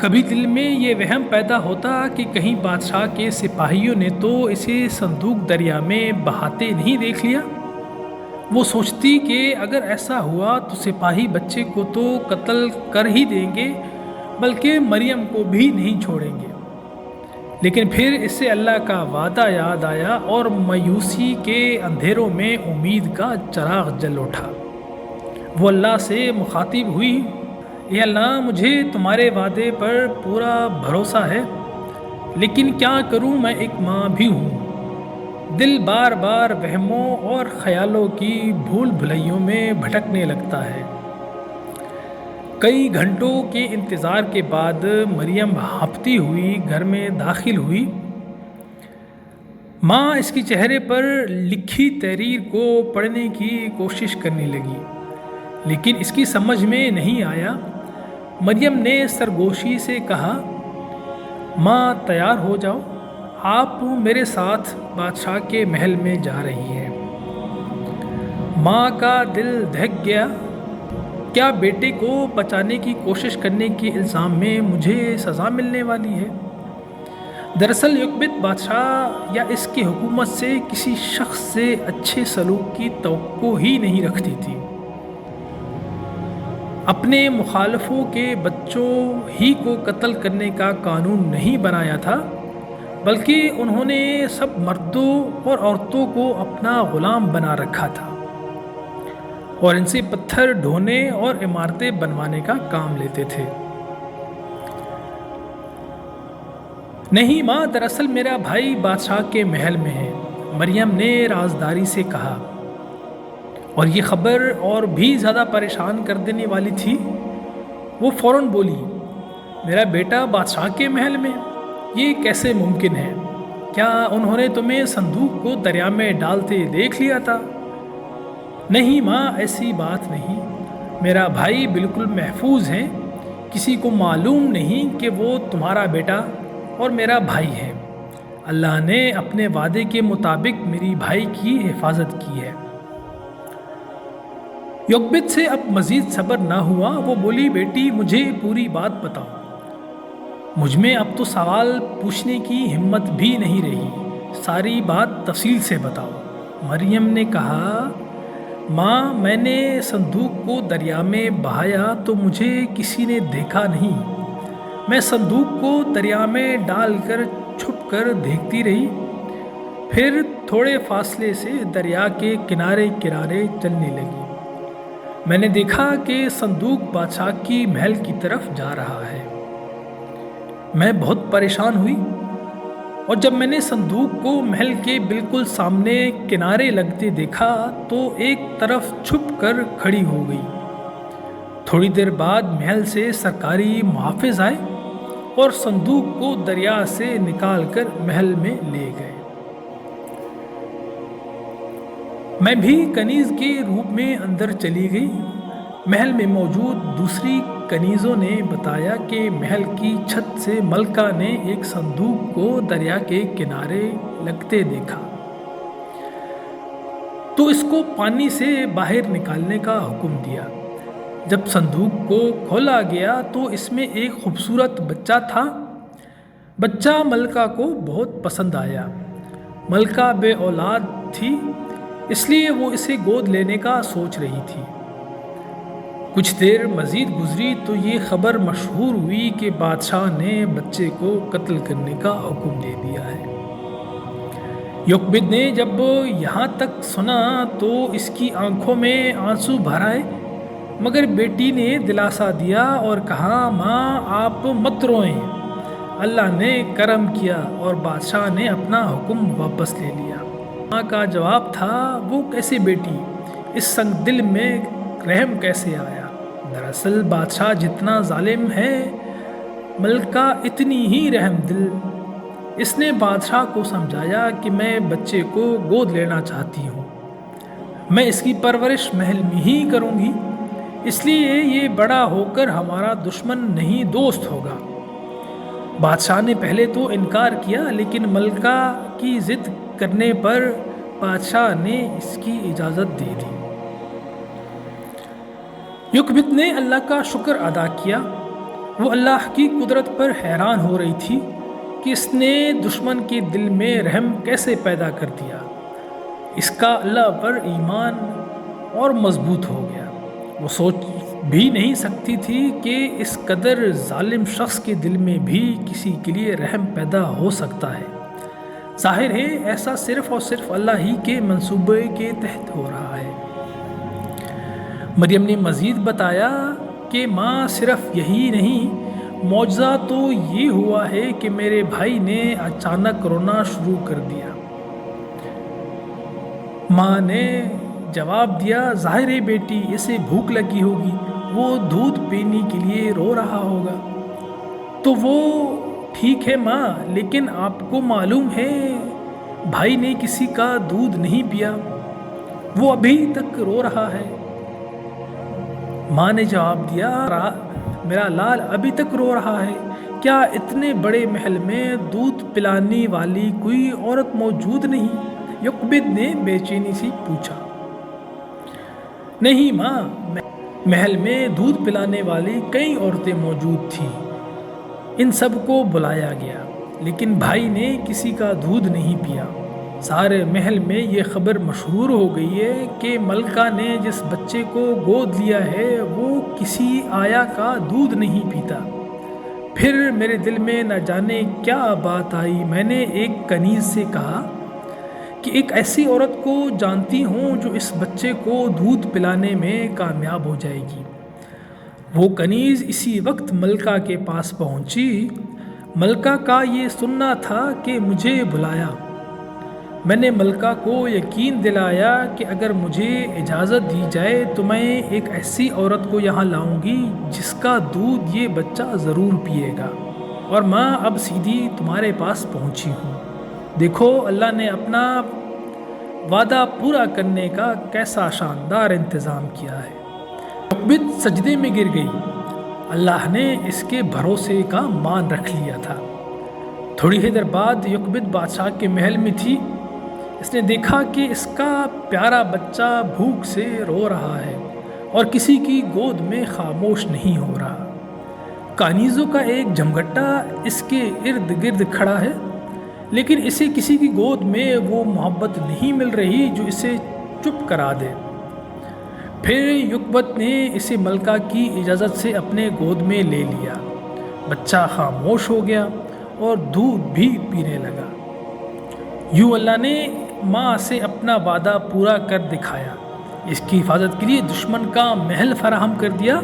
کبھی دل میں یہ وہم پیدا ہوتا کہ کہیں بادشاہ کے سپاہیوں نے تو اسے صندوق دریا میں بہاتے نہیں دیکھ لیا۔ وہ سوچتی کہ اگر ایسا ہوا تو سپاہی بچے کو تو قتل کر ہی دیں گے، بلکہ مریم کو بھی نہیں چھوڑیں گے۔ لیکن پھر اس سے اللہ کا وعدہ یاد آیا اور مایوسی کے اندھیروں میں امید کا چراغ جل اٹھا۔ وہ اللہ سے مخاطب ہوئی، اے اللہ، مجھے تمہارے وعدے پر پورا بھروسہ ہے، لیکن کیا کروں، میں ایک ماں بھی ہوں۔ دل بار بار وہموں اور خیالوں کی بھول بھلائیوں میں بھٹکنے لگتا ہے۔ کئی گھنٹوں کے انتظار کے بعد مریم ہانپتی ہوئی گھر میں داخل ہوئی۔ ماں اس کے چہرے پر لکھی تحریر کو پڑھنے کی کوشش کرنے لگی، لیکن اس کی سمجھ میں نہیں آیا۔ مریم نے سرگوشی سے کہا، ماں تیار ہو جاؤ، آپ میرے ساتھ بادشاہ کے محل میں جا رہی ہیں۔ ماں کا دل دہک گیا، کیا بیٹے کو بچانے کی کوشش کرنے کے الزام میں مجھے سزا ملنے والی ہے؟ دراصل یوکبت بادشاہ یا اس کی حکومت سے کسی شخص سے اچھے سلوک کی توقع ہی نہیں رکھتی تھی۔ اپنے مخالفوں کے بچوں ہی کو قتل کرنے کا قانون نہیں بنایا تھا، بلکہ انہوں نے سب مردوں اور عورتوں کو اپنا غلام بنا رکھا تھا اور ان سے پتھر ڈھونے اور عمارتیں بنوانے کا کام لیتے تھے۔ نہیں ماں، دراصل میرا بھائی بادشاہ کے محل میں ہے، مریم نے رازداری سے کہا، اور یہ خبر اور بھی زیادہ پریشان کر دینے والی تھی۔ وہ فوراً بولی، میرا بیٹا بادشاہ کے محل میں؟ یہ کیسے ممکن ہے؟ کیا انہوں نے تمہیں صندوق کو دریا میں ڈالتے دیکھ لیا تھا؟ نہیں ماں، ایسی بات نہیں، میرا بھائی بالکل محفوظ ہے، کسی کو معلوم نہیں کہ وہ تمہارا بیٹا اور میرا بھائی ہے۔ اللہ نے اپنے وعدے کے مطابق میری بھائی کی حفاظت کی ہے۔ یوکبت سے اب مزید صبر نہ ہوا، وہ بولی، بیٹی مجھے پوری بات بتاؤ، مجھ میں اب تو سوال پوچھنے کی ہمت بھی نہیں رہی، ساری بات تفصیل سے بتاؤ۔ مریم نے کہا، ماں، میں نے صندوق کو دریا میں بہایا تو مجھے کسی نے دیکھا نہیں، میں صندوق کو دریا میں ڈال کر چھپ کر دیکھتی رہی، پھر تھوڑے فاصلے سے دریا کے کنارے کنارے چلنے لگی۔ میں نے دیکھا کہ صندوق بادشاہ کی محل کی طرف جا رہا ہے۔ میں بہت پریشان ہوئی، اور جب میں نے صندوق کو محل کے بالکل سامنے کنارے لگتے دیکھا تو ایک طرف چھپ کر کھڑی ہو گئی۔ تھوڑی دیر بعد محل سے سرکاری محافظ آئے اور صندوق کو دریا سے نکال کر محل میں لے گئے۔ میں بھی کنیز کے روپ میں اندر چلی گئی۔ محل میں موجود دوسری کنیزوں نے بتایا کہ محل کی چھت سے ملکہ نے ایک صندوق کو دریا کے کنارے لگتے دیکھا، تو اس کو پانی سے باہر نکالنے کا حکم دیا۔ جب صندوق کو کھولا گیا تو اس میں ایک خوبصورت بچہ تھا۔ بچہ ملکہ کو بہت پسند آیا۔ ملکہ بے اولاد تھی، اس لیے وہ اسے گود لینے کا سوچ رہی تھی۔ کچھ دیر مزید گزری تو یہ خبر مشہور ہوئی کہ بادشاہ نے بچے کو قتل کرنے کا حکم دے دیا ہے۔ یوکبت نے جب یہاں تک سنا تو اس کی آنکھوں میں آنسو بھر آئے، مگر بیٹی نے دلاسا دیا اور کہا، ماں آپ مت روئیں، اللہ نے کرم کیا اور بادشاہ نے اپنا حکم واپس لے لیا۔ ماں کا جواب تھا، وہ کیسے بیٹی، اس سنگ دل میں رحم کیسے آیا؟ دراصل بادشاہ جتنا ظالم ہے، ملکہ اتنی ہی رحم دل۔ اس نے بادشاہ کو سمجھایا کہ میں بچے کو گود لینا چاہتی ہوں، میں اس کی پرورش محل میں ہی کروں گی، اس لیے یہ بڑا ہو کر ہمارا دشمن نہیں دوست ہوگا۔ بادشاہ نے پہلے تو انکار کیا، لیکن ملکہ کی ضد کرنے پر بادشاہ نے اس کی اجازت دے دی۔ یوکبت نے اللہ کا شکر ادا کیا وہ اللہ کی قدرت پر حیران ہو رہی تھی کہ اس نے دشمن کے دل میں رحم کیسے پیدا کر دیا۔ اس کا اللہ پر ایمان اور مضبوط ہو گیا۔ وہ سوچ بھی نہیں سکتی تھی کہ اس قدر ظالم شخص کے دل میں بھی کسی کے لیے رحم پیدا ہو سکتا ہے۔ ظاہر ہے ایسا صرف اور صرف اللہ ہی کے منصوبے کے تحت ہو رہا ہے۔ مریم نے مزید بتایا کہ ماں صرف یہی نہیں، معجزہ تو یہ ہوا ہے کہ میرے بھائی نے اچانک رونا شروع کر دیا۔ ماں نے جواب دیا، ظاہر ہے بیٹی اسے بھوک لگی ہوگی، وہ دودھ پینے کے لیے رو رہا ہوگا۔ تو وہ ٹھیک ہے ماں، لیکن آپ کو معلوم ہے بھائی نے کسی کا دودھ نہیں پیا، وہ ابھی تک رو رہا ہے۔ ماں نے جواب دیا، میرا لال ابھی تک رو رہا ہے، کیا اتنے بڑے محل میں دودھ پلانے والی کوئی عورت موجود نہیں؟ یوکبد نے بے چینی سے پوچھا۔ نہیں ماں، محل میں دودھ پلانے والی کئی عورتیں موجود تھیں، ان سب کو بلایا گیا، لیکن بھائی نے کسی کا دودھ نہیں پیا۔ سارے محل میں یہ خبر مشہور ہو گئی ہے کہ ملکہ نے جس بچے کو گود لیا ہے وہ کسی آیا کا دودھ نہیں پیتا۔ پھر میرے دل میں نہ جانے کیا بات آئی، میں نے ایک کنیز سے کہا کہ ایک ایسی عورت کو جانتی ہوں جو اس بچے کو دودھ پلانے میں کامیاب ہو جائے گی۔ وہ کنیز اسی وقت ملکہ کے پاس پہنچی۔ ملکہ کا یہ سننا تھا کہ مجھے بلایا۔ میں نے ملکہ کو یقین دلایا کہ اگر مجھے اجازت دی جائے تو میں ایک ایسی عورت کو یہاں لاؤں گی جس کا دودھ یہ بچہ ضرور پیے گا، اور ماں اب سیدھی تمہارے پاس پہنچی ہوں۔ دیکھو اللہ نے اپنا وعدہ پورا کرنے کا کیسا شاندار انتظام کیا ہے۔ یوکبد سجدے میں گر گئی۔ اللہ نے اس کے بھروسے کا مان رکھ لیا تھا۔ تھوڑی ہی دیر بعد یوکبد بادشاہ کے محل میں تھی۔ اس نے دیکھا کہ اس کا پیارا بچہ بھوک سے رو رہا ہے اور کسی کی گود میں خاموش نہیں ہو رہا۔ کنیزوں کا ایک جمگٹا اس کے ارد گرد کھڑا ہے، لیکن اسے کسی کی گود میں وہ محبت نہیں مل رہی جو اسے چپ کرا دے۔ پھر یوکبد نے اسے ملکہ کی اجازت سے اپنے گود میں لے لیا۔ بچہ خاموش ہو گیا اور دودھ بھی پینے لگا۔ یوں اللہ نے ماں سے اپنا وعدہ پورا کر دکھایا۔ اس کی حفاظت کے لیے دشمن کا محل فراہم کر دیا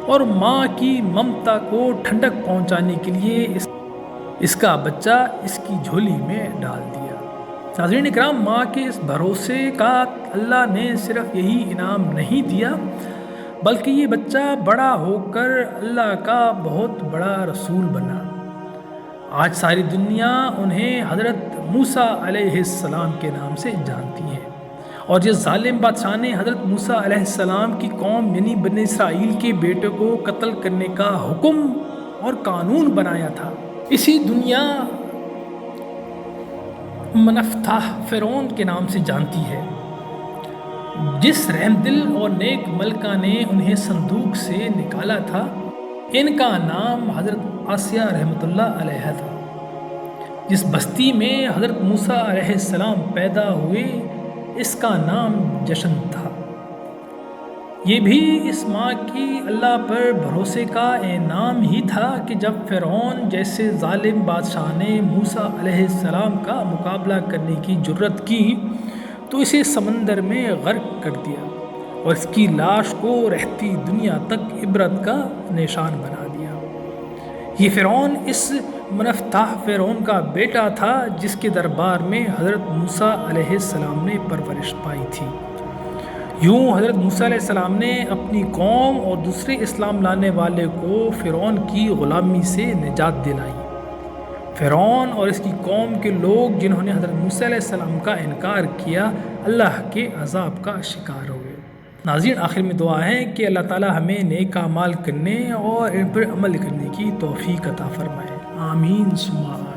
اور ماں کی ممتا کو ٹھنڈک پہنچانے کے لیے اس کا بچہ اس کی جھولی میں ڈال دیا۔ ناظرین اکرام، ماں کے اس بھروسے کا اللہ نے صرف یہی انعام نہیں دیا بلکہ یہ بچہ بڑا ہو کر اللہ کا بہت بڑا رسول بنا۔ آج ساری دنیا انہیں حضرت موسیٰ علیہ السلام کے نام سے جانتی ہے، اور جس ظالم بادشاہ نے حضرت موسیٰ علیہ السلام کی قوم یعنی بنی اسرائیل کے بیٹے کو قتل کرنے کا حکم اور قانون بنایا تھا، اسی دنیا منفتح فرعون کے نام سے جانتی ہے۔ جس رحم دل اور نیک ملکہ نے انہیں صندوق سے نکالا تھا، ان کا نام حضرت آسیہ رحمۃ اللہ علیہ تھا۔ جس بستی میں حضرت موسیٰ علیہ السلام پیدا ہوئے، اس کا نام جشن تھا۔ یہ بھی اس ماں کی اللہ پر بھروسے کا انعام ہی تھا کہ جب فرعون جیسے ظالم بادشاہ نے موسیٰ علیہ السلام کا مقابلہ کرنے کی جرت کی تو اسے سمندر میں غرق کر دیا اور اس کی لاش کو رہتی دنیا تک عبرت کا نشان بنا دیا۔ یہ فرعون اس منفتح فرعون کا بیٹا تھا جس کے دربار میں حضرت موسیٰ علیہ السلام نے پرورش پائی تھی۔ یوں حضرت موسیٰ علیہ السلام نے اپنی قوم اور دوسرے اسلام لانے والے کو فرعون کی غلامی سے نجات دلائی۔ فرعون اور اس کی قوم کے لوگ جنہوں نے حضرت موسیٰ علیہ السلام کا انکار کیا، اللہ کے عذاب کا شکار ہوئے۔ ناظرین، آخر میں دعا ہے کہ اللہ تعالی ہمیں نیک اعمال کرنے اور ان پر عمل کرنے کی توفیق عطا فرمائے۔ آمین ثم آمین۔